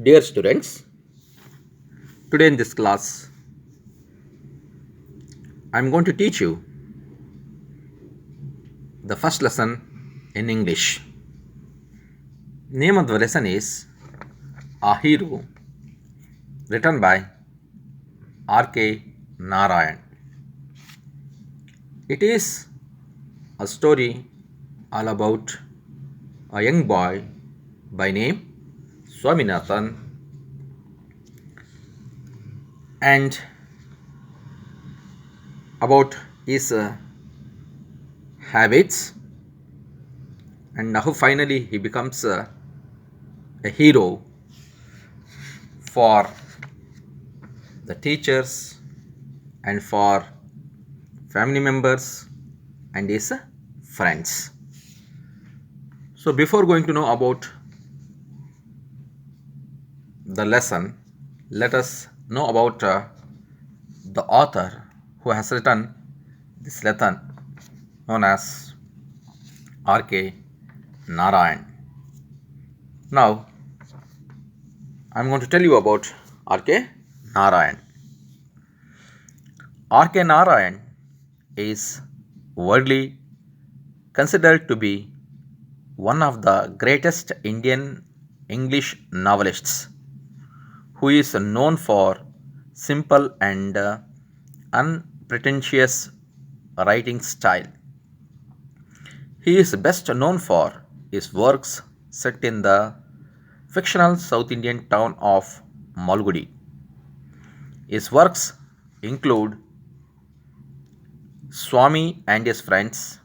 Dear students, today in this class, I am going to teach you the first lesson in English. Name of the lesson is A Hero, written by R.K. Narayan. It is a story all about a young boy by name Swaminathan and about his habits and how finally he becomes a hero for the teachers and for family members and his friends. So, before going to know about the lesson, let us know about the author who has written this lesson, known as R.K. Narayan. Now, I'm going to tell you about R.K. Narayan. R.K. Narayan is widely considered to be one of the greatest Indian English novelists who is known for simple and unpretentious writing style. He is best known for his works set in the fictional South Indian town of Malgudi. His works include Swami and his friends,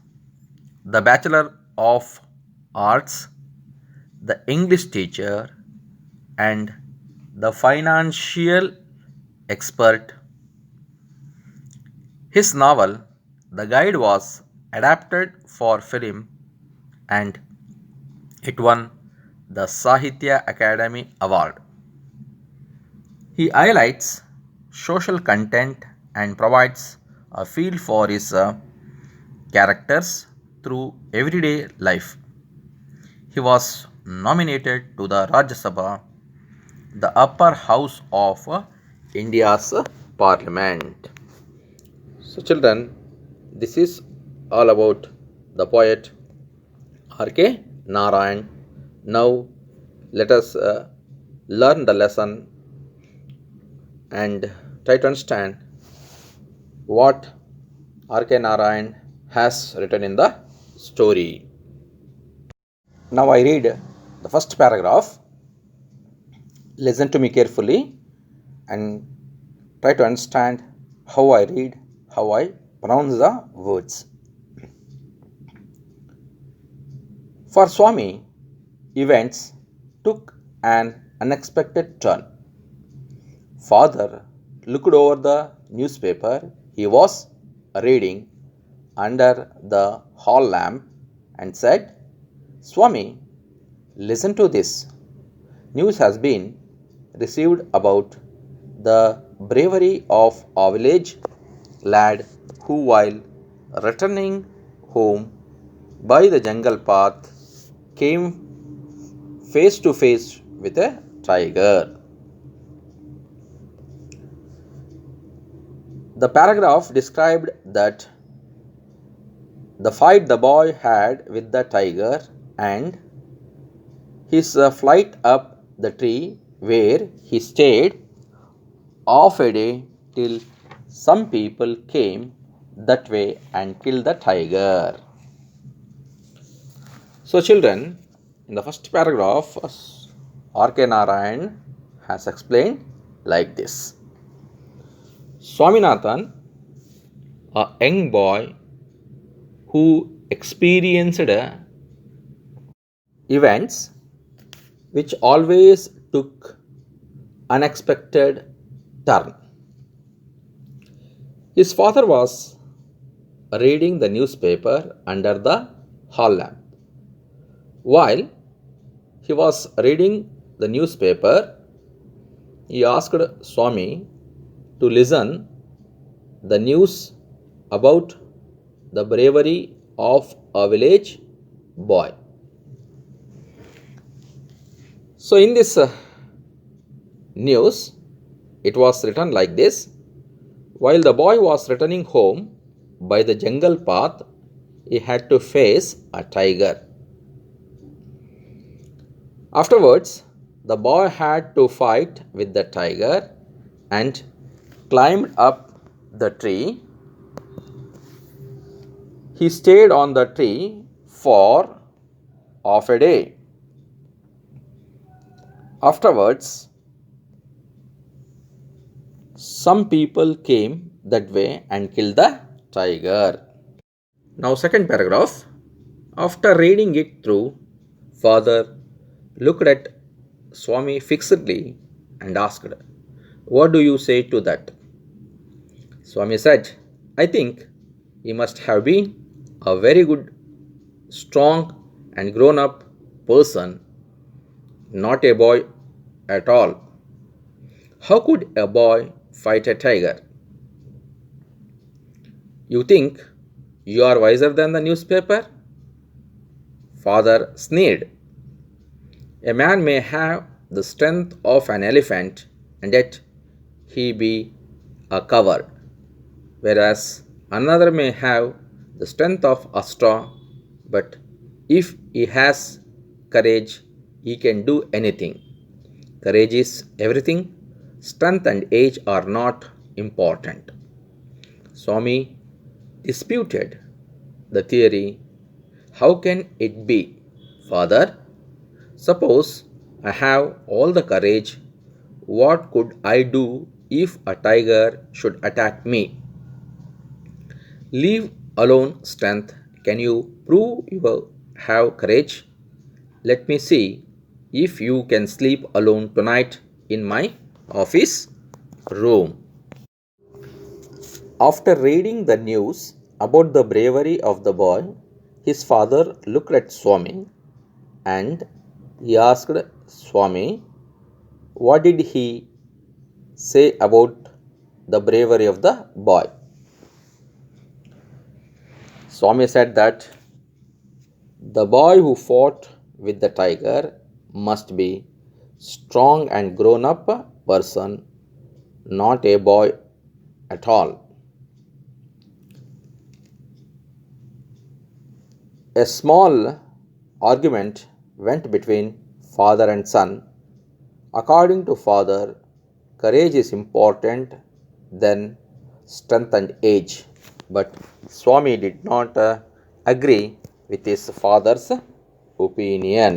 The Bachelor of Arts, The English Teacher, and The Financial Expert. His novel, The Guide, was adapted for film and it won the Sahitya Academy Award. He highlights social content and provides a feel for his characters through everyday life. He was nominated to the Rajya Sabha, the upper house of India's parliament. So, children, this is all about the poet R.K. Narayan. Now, let us learn the lesson and try to understand what R.K. Narayan has written in the story. Now, I read the first paragraph. Listen to me carefully and try to understand how I read, how I pronounce the words. For Swami, events took an unexpected turn. Father looked over the newspaper he was reading under the hall lamp and said, Swami, listen to this. News has been received about the bravery of a village lad who, while returning home by the jungle path, came face to face with a tiger. The paragraph described that the fight the boy had with the tiger and his flight up the tree where he stayed half a day till some people came that way and killed the tiger. So, children, in the first paragraph, R.K. Narayan has explained like this. Swaminathan, a young boy who experienced events which always took unexpected turn. His father was reading the newspaper under the hall lamp. While he was reading the newspaper, he asked Swami to listen the news about the bravery of a village boy. So, in this news, it was written like this: while the boy was returning home by the jungle path, he had to face a tiger. Afterwards, the boy had to fight with the tiger and climbed up the tree. He stayed on the tree for half a day. Afterwards, some people came that way and killed the tiger. Now, second paragraph. After reading it through, father looked at Swami fixedly and asked, "What do you say to that?" Swami said, "I think he must have been a very good, strong, and grown up person, not a boy at all. How could a boy fight a tiger?" "You think you are wiser than the newspaper?" Father sneered. "A man may have the strength of an elephant and yet he be a coward, whereas another may have the strength of a straw, but if he has courage, he can do anything. Courage is everything. Strength and age are not important." Swami disputed the theory. "How can it be, father? Suppose I have all the courage. What could I do if a tiger should attack me? Leave alone strength. Can you prove you have courage? Let me see if you can sleep alone tonight in my office room." After reading the news about the bravery of the boy, his father looked at Swami and he asked Swami, what did he say about the bravery of the boy? Swami said that the boy who fought with the tiger must be strong and grown up person, not a boy at all. A small argument went between father and son. According to father, courage is important than strength and age. But Swami did not agree with his father's opinion.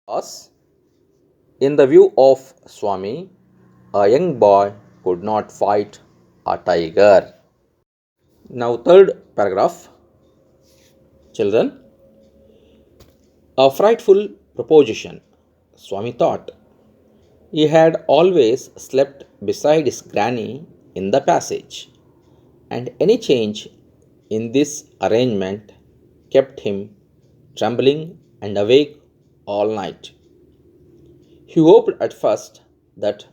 Because, in the view of Swami, a young boy could not fight a tiger. Now, third paragraph. Children, a frightful proposition, Swami thought. He had always slept beside his granny in the passage, and any change in this arrangement kept him trembling and awake all night. He hoped at first that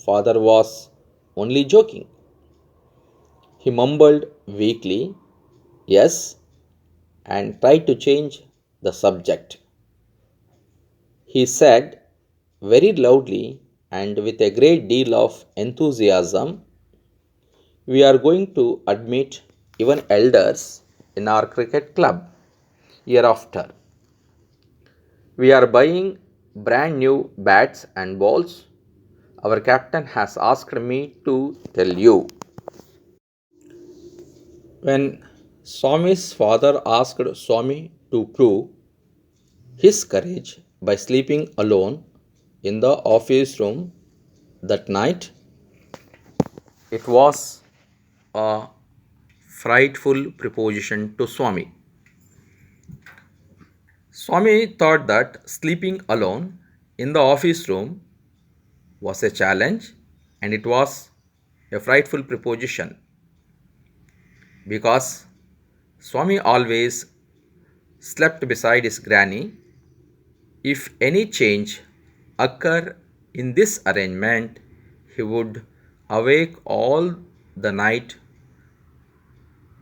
father was only joking. He mumbled weakly, "Yes," and tried to change the subject. He said very loudly and with a great deal of enthusiasm, "We are going to admit even elders in our cricket club hereafter. We are buying brand new bats and balls. Our captain has asked me to tell you." When Swami's father asked Swami to prove his courage by sleeping alone in the office room that night, it was a frightful proposition to Swami. Swami thought that sleeping alone in the office room was a challenge and it was a frightful proposition because Swami always slept beside his granny. If any change occur in this arrangement, he would awake all the night,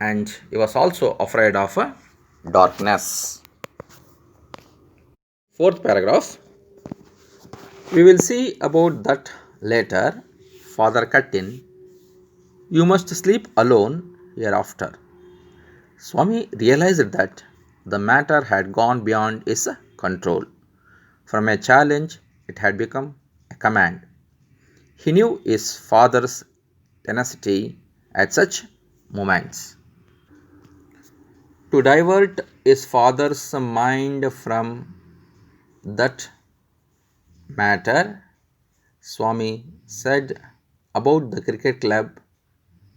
and he was also afraid of darkness. Fourth paragraph. We will see about that later. Father cut in. You must sleep alone hereafter. Swami realized that the matter had gone beyond his control. From a challenge, it had become a command. He knew his father's tenacity at such moments. To divert his father's mind from that matter, Swami said about the cricket club,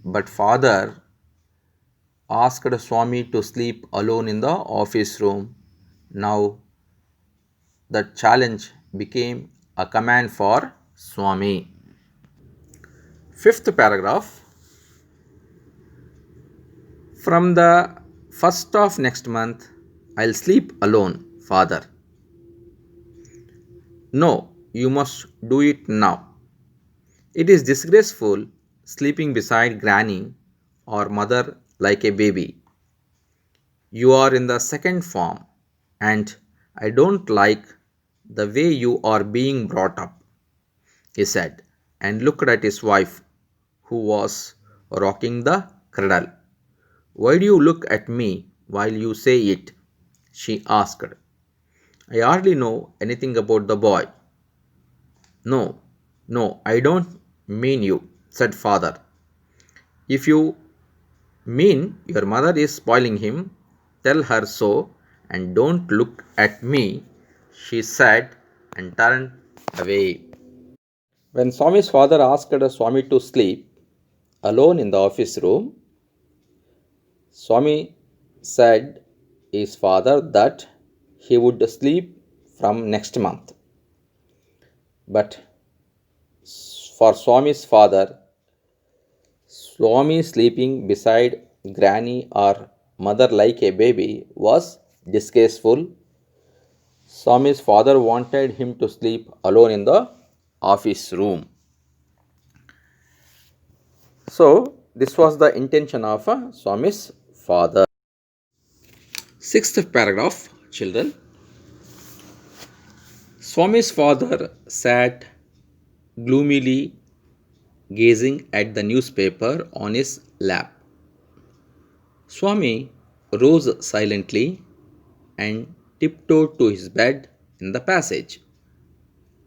but father asked Swami to sleep alone in the office room. Now the challenge became a command for Swami. Fifth paragraph. From the first of next month, I'll sleep alone, father. No, you must do it now. It is disgraceful sleeping beside granny or mother like a baby. You are in the second form, and I don't like the way you are being brought up, he said, and looked at his wife, who was rocking the cradle. Why do you look at me while you say it? She asked. I hardly know anything about the boy. No, no, I don't mean you, said father. If you mean your mother is spoiling him, tell her so and don't look at me, she said and turned away. When Swami's father asked Swami to sleep alone in the office room, Swami said his father that he would sleep from next month. But for Swami's father, Swami sleeping beside granny or mother like a baby was disgraceful. Swami's father wanted him to sleep alone in the office room. So, this was the intention of Swami's father. Sixth paragraph, children. Swami's father sat gloomily gazing at the newspaper on his lap. Swami rose silently and tiptoed to his bed in the passage.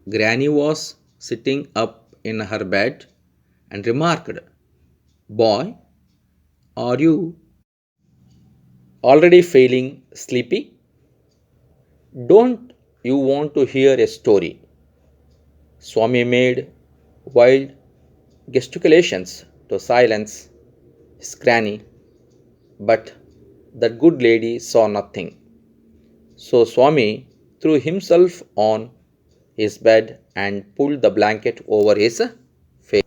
Granny was sitting up in her bed and remarked, Boy, are you already feeling sleepy? Don't you want to hear a story? Swami made wild gesticulations to silence his granny, but that good lady saw nothing. So Swami threw himself on his bed and pulled the blanket over his face.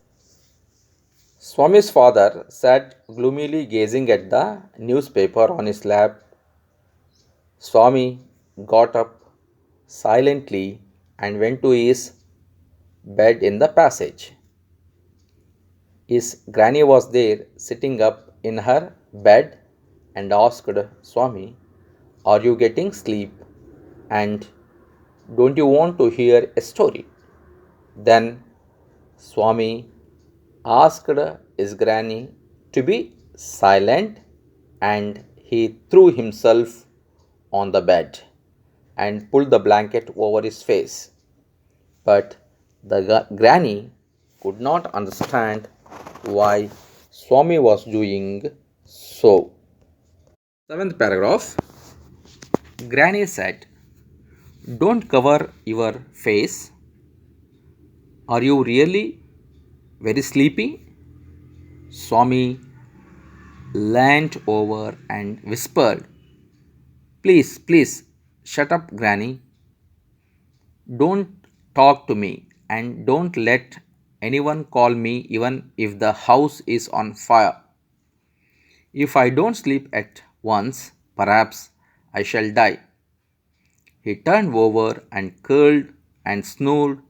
Swami's father sat gloomily gazing at the newspaper on his lap. Swami got up silently and went to his bed in the passage. His granny was there sitting up in her bed and asked Swami, Are you getting sleep? And don't you want to hear a story? Then Swami asked his granny to be silent and he threw himself on the bed and pulled the blanket over his face. But the granny could not understand why Swami was doing so. Seventh paragraph. Granny said, Don't cover your face. Are you really very sleepy? Swami leant over and whispered, Please, please, shut up, Granny. Don't talk to me and don't let anyone call me even if the house is on fire. If I don't sleep at once, perhaps I shall die. He turned over and curled and snored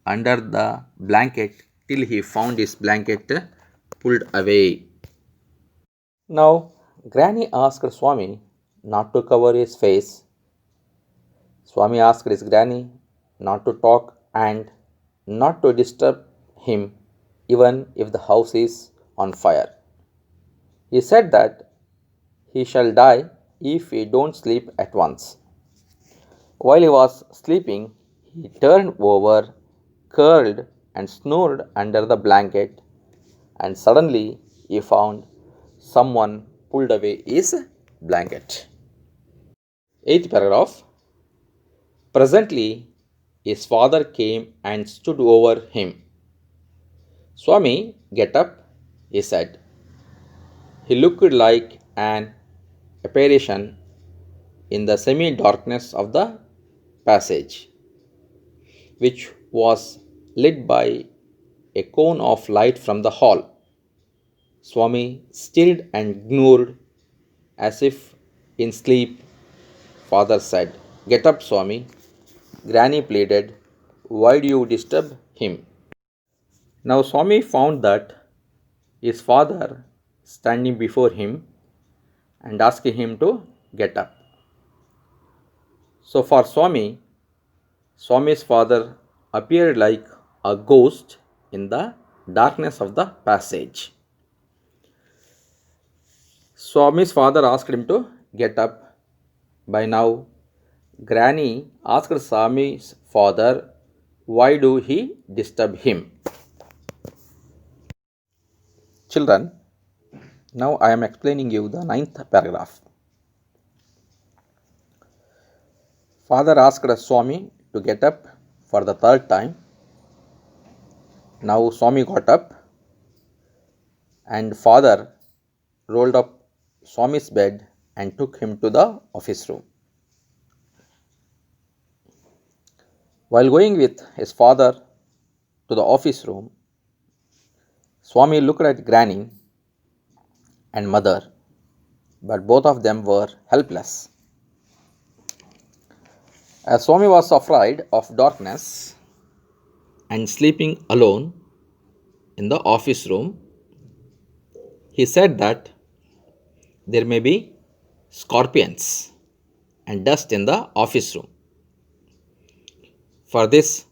under the blanket till he found his blanket pulled away. Now, Granny asked Swami not to cover his face. Swami asked his granny not to talk and not to disturb him even if the house is on fire. He said that he shall die if he don't sleep at once. While he was sleeping, he turned over, curled, and snored under the blanket, and suddenly he found someone pulled away his blanket. Eighth paragraph. Presently, his father came and stood over him. Swami, get up, he said. He looked like an apparition in the semi darkness of the passage, which was lit by a cone of light from the hall. Swami stirred and snored as if in sleep. Father said, get up, Swami. Granny pleaded, why do you disturb him? Now Swami found that his father standing before him and asking him to get up. So for Swami's father appeared like a ghost in the darkness of the passage. Swami's father asked him to get up. By now, Granny asked Swami's father, why do he disturb him? Children, now I am explaining you the ninth paragraph. Father asked Swami to get up for the third time. Now Swami got up and father rolled up Swami's bed and took him to the office room. While going with his father to the office room, Swami looked at Granny and mother, but both of them were helpless. As Swami was afraid of darkness and sleeping alone in the office room, he said that there may be scorpions and dust in the office room. For this,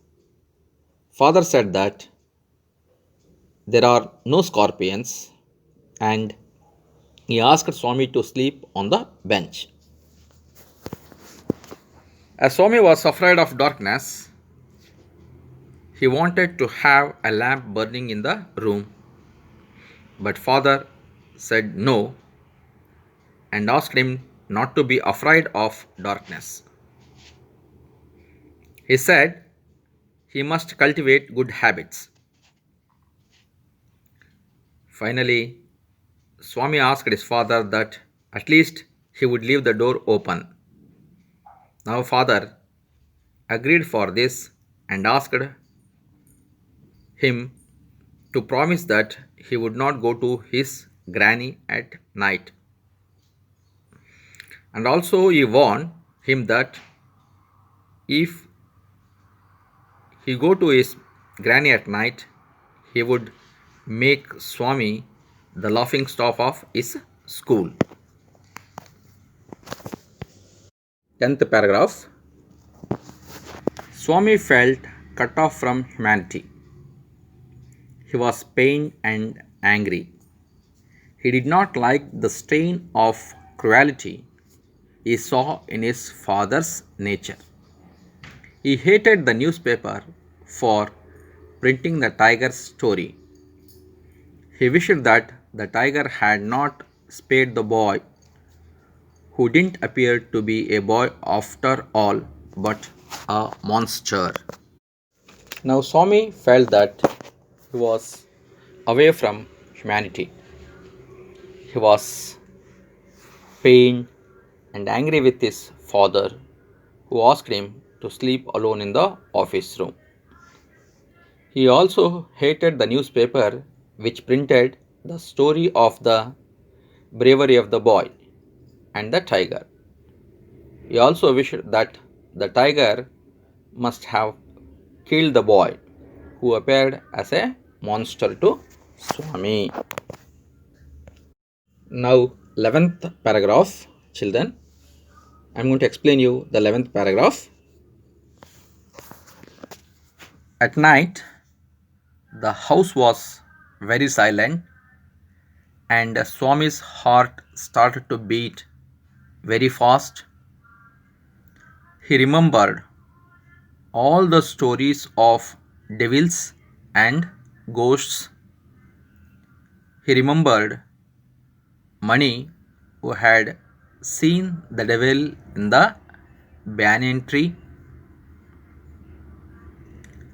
father said that there are no scorpions and he asked Swami to sleep on the bench. As Swami was afraid of darkness, he wanted to have a lamp burning in the room, but father said no and asked him not to be afraid of darkness. He said he must cultivate good habits. Finally, Swami asked his father that at least he would leave the door open. Now father agreed for this and asked him to promise that he would not go to his granny at night. And also he warned him that if he go to his granny at night, he would make Swami the laughing stock of his school. 10th paragraph. Swami felt cut off from humanity. He was pained and angry. He did not like the stain of cruelty he saw in his father's nature. He hated the newspaper for printing the tiger's story. He wished that the tiger had not spared the boy, who didn't appear to be a boy after all, but a monster. Now Swami felt that he was away from humanity. He was pained and angry with his father, who asked him to sleep alone in the office room. He also hated the newspaper which printed the story of the bravery of the boy and the tiger. He also wished that the tiger must have killed the boy, who appeared as a monster to Swami. Now, 11th paragraph, children. I am going to explain you the 11th paragraph. At night, the house was very silent, and Swami's heart started to beat very fast. He remembered all the stories of devils and ghosts. He remembered Mani, who had seen the devil in the banyan tree,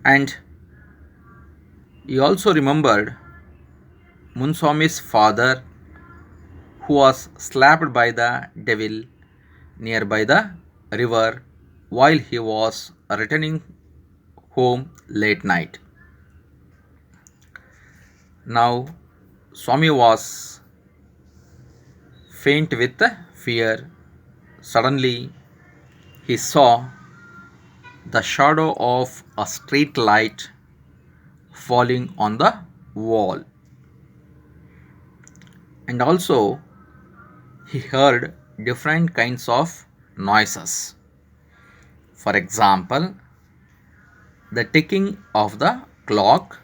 and he also remembered Munswami's father, who was slapped by the devil nearby the river while he was returning home late night. Now, Swami was faint with fear. Suddenly, he saw the shadow of a street light falling on the wall, and also he heard different kinds of noises. For example, the ticking of the clock,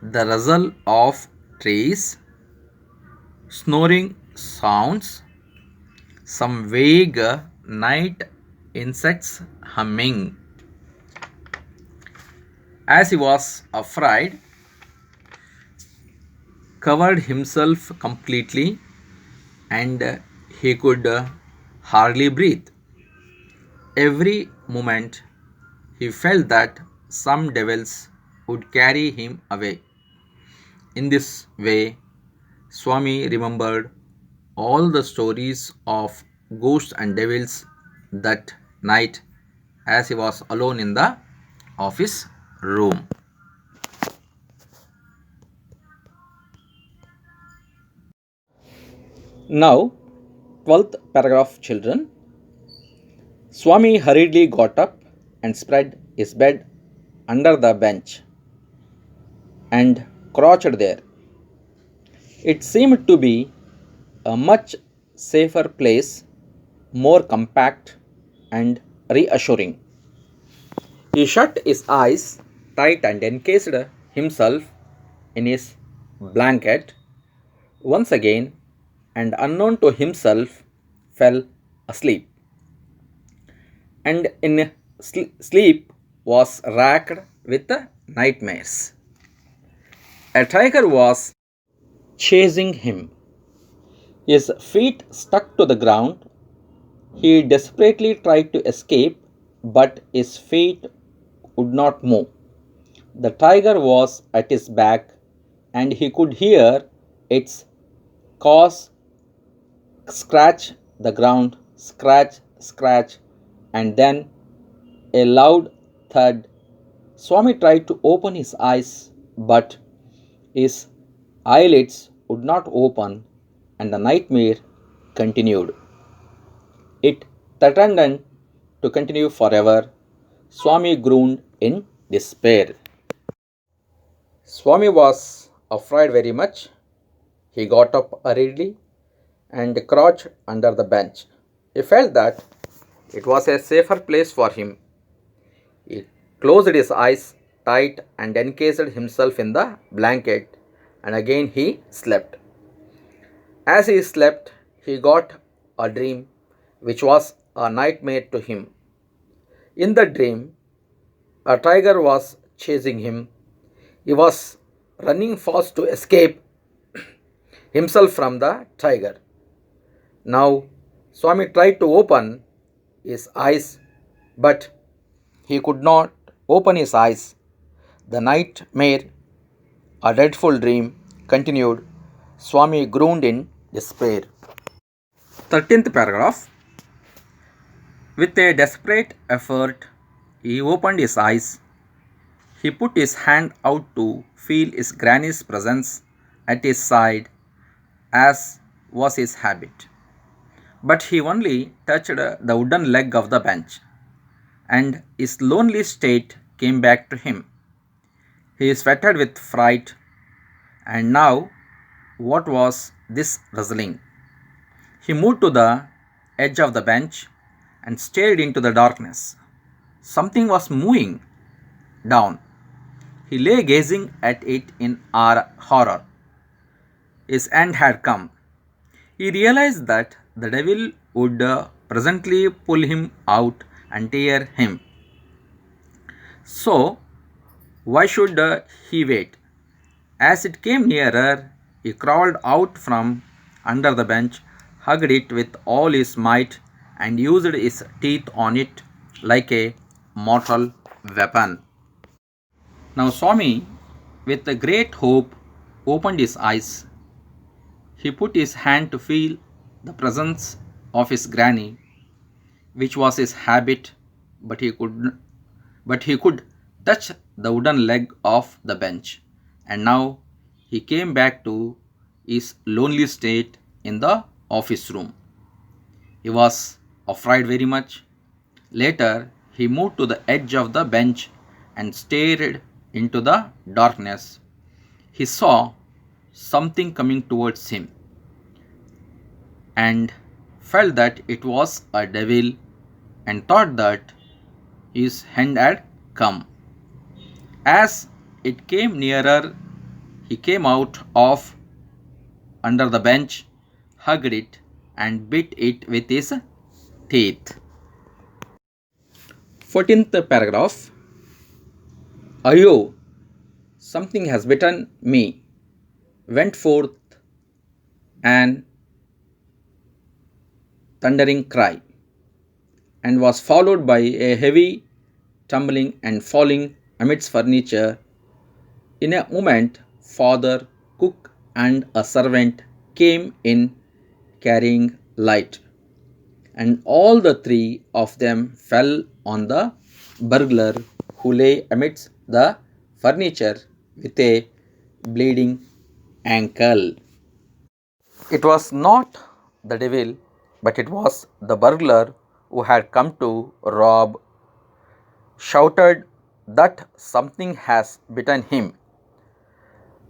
the rustle of trees, snoring sounds, some vague night insects humming. As he was afraid, covered himself completely, and he could hardly breathe. Every moment he felt that some devils would carry him away. In this way, Swami remembered all the stories of ghosts and devils that night as he was alone in the office room. Now, 12th paragraph, children. Swami hurriedly got up and spread his bed under the bench and crouched there. It seemed to be a much safer place, more compact and reassuring. He shut his eyes tight and encased himself in his blanket once again, and unknown to himself fell asleep. And in sleep was racked with nightmares. A tiger was chasing him. His feet stuck to the ground. He desperately tried to escape, but his feet would not move. The tiger was at his back, and he could hear its claws scratch the ground, scratch, scratch, and then a loud thud. Swami tried to open his eyes, but his eyelids would not open, and the nightmare continued. It threatened to continue forever. Swami groaned in despair. Swami was afraid very much. He got up hurriedly and crouched under the bench. He felt that it was a safer place for him. He closed his eyes tight and encased himself in the blanket, and again he slept. As he slept, he got a dream which was a nightmare to him. In the dream, a tiger was chasing him. He was running fast to escape himself from the tiger. Now, Swami tried to open his eyes, but he could not open his eyes. The nightmare, a dreadful dream, continued. Swami groaned in despair. 13th paragraph. With a desperate effort, he opened his eyes. He put his hand out to feel his granny's presence at his side, as was his habit. But he only touched the wooden leg of the bench, and his lonely state came back to him. He sweated with fright, and now what was this rustling? He moved to the edge of the bench and stared into the darkness. Something was moving. down. He lay gazing at it in horror. His end had come. He realized that the devil would presently pull him out and tear him. So, why should he wait? As it came nearer, he crawled out from under the bench, hugged it with all his might, and used his teeth on it like a mortal weapon. Now, Swami, with a great hope, opened his eyes. He put his hand to feel the presence of his granny, which was his habit, but he could touch the wooden leg of the bench. And now he came back to his lonely state in the office room. He was afraid very much. Later, he moved to the edge of the bench and stared into the darkness. He saw something coming towards him and felt that it was a devil and thought that his hand had come. As it came nearer, he came out of under the bench, hugged it, and bit it with his teeth. 14th paragraph. Ayo, something has bitten me, went forth an thundering cry, and was followed by a heavy tumbling and falling amidst furniture. In a moment, father, cook, and a servant came in carrying light, and all the three of them fell on the burglar who lay amidst the furniture with a bleeding ankle. It was not the devil, but it was the burglar who had come to rob, shouted that something has bitten him.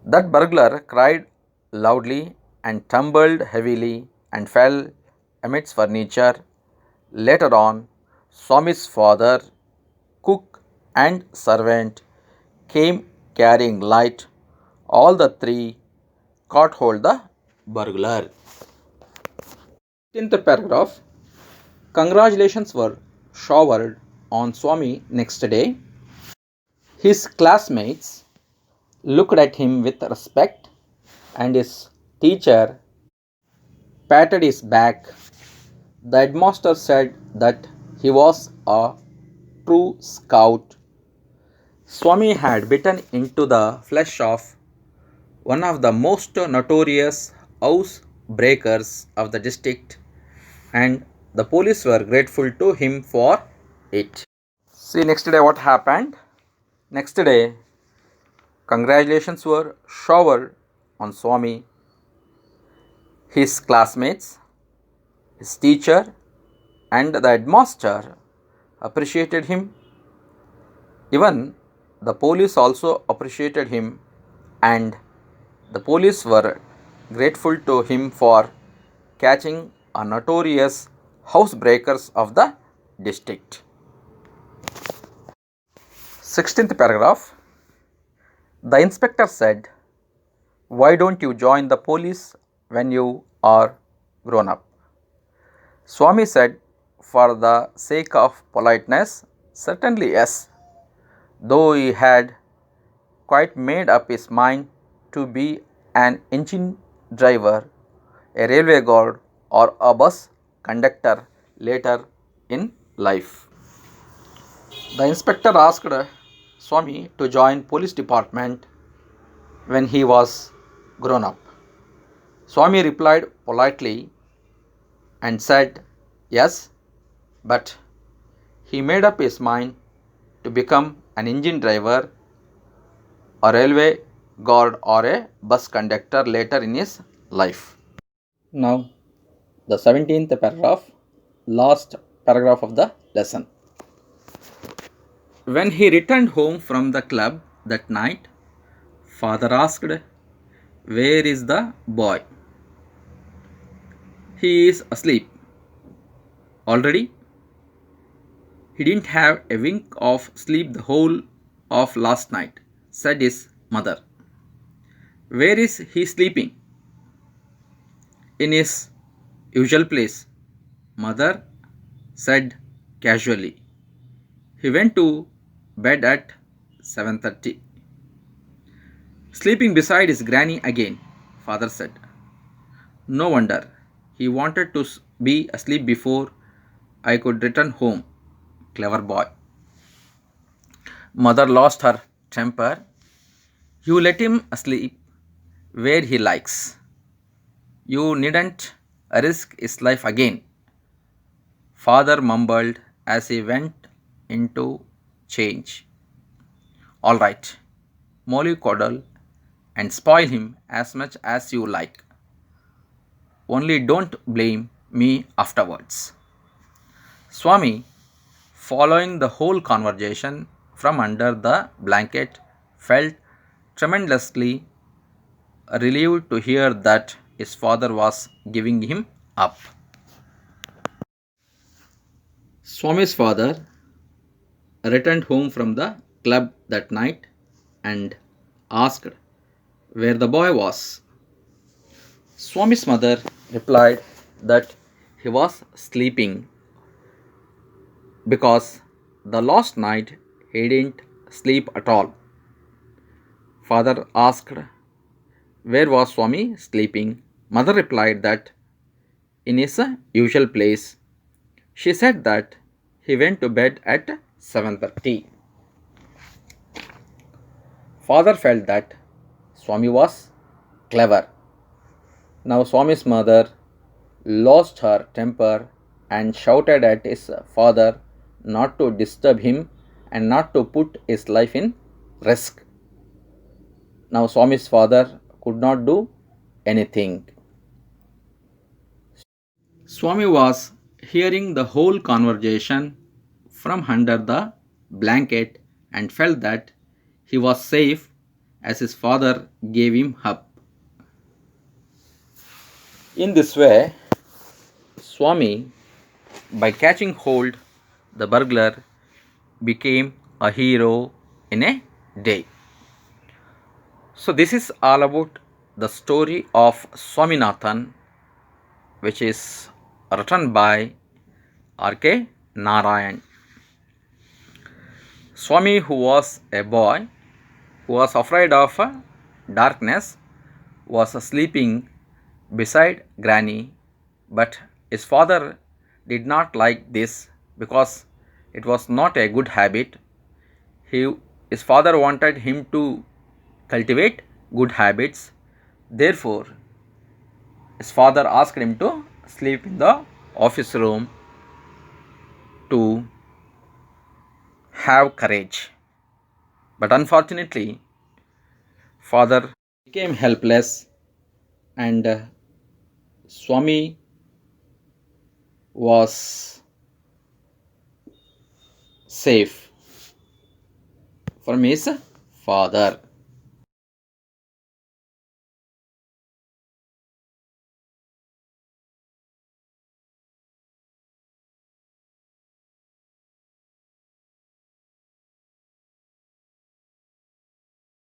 That burglar cried loudly and tumbled heavily and fell amidst furniture. Later on, Swami's father, cook, and servant came carrying light. All the three caught hold the burglar. 15th paragraph. Congratulations were showered on Swami next day. His classmates looked at him with respect, and his teacher patted his back. The headmaster said that he was a true scout. Swami had bitten into the flesh of one of the most notorious house breakers of the district, and the police were grateful to him for it. See, next day what happened? Next day, congratulations were showered on Swami. His classmates, his teacher, and the headmaster appreciated him. Even the police also appreciated him, and the police were grateful to him for catching a notorious housebreakers of the district. 16th paragraph. The inspector said, "Why don't you join the police when you are grown up?" Swami said, "For the sake of politeness, certainly yes," though he had quite made up his mind to be an engine driver, a railway guard, or a bus conductor later in life. The inspector asked Swami to join police department when he was grown up. Swami replied politely and said yes, but he made up his mind to become an engine driver, a railway guard, or a bus conductor later in his life. Now, the 17th paragraph, last paragraph of the lesson. When he returned home from the club that night, father asked, "Where is the boy?" "He is asleep." "Already?" "He didn't have a wink of sleep the whole of last night, said his mother. Where is he sleeping? In his usual place, mother said casually. He went to bed at 7:30. Sleeping beside his granny again, father said. No wonder. He wanted to be asleep before I could return home. Clever boy. Mother lost her temper. You let him asleep where he likes. You needn't risk his life again. Father mumbled as he went into change. All right, mollycoddle and spoil him as much as you like. Only don't blame me afterwards. Swami, following the whole conversation from under the blanket, felt tremendously relieved to hear that his father was giving him up. Swami's father returned home from the club that night and asked where the boy was. Swami's mother replied that he was sleeping because the last night he didn't sleep at all. Father asked where was Swami sleeping. Mother replied that in his usual place. She said that he went to bed at 7:30. Father felt that Swami was clever. Now Swami's mother lost her temper and shouted at his father not to disturb him and not to put his life in risk. Now Swami's father could not do anything. Swami was hearing the whole conversation from under the blanket and felt that he was safe as his father gave him up. In this way, Swami, by catching hold, the burglar became a hero in a day. So, this is all about the story of Swaminathan, which is written by R.K. Narayan. Swami, who was a boy who was afraid of darkness, was sleeping beside Granny, but his father did not like this because it was not a good habit. His father wanted him to cultivate good habits. Therefore, his father asked him to sleep in the office room to have courage. But unfortunately, father became helpless and Swami was safe from his father.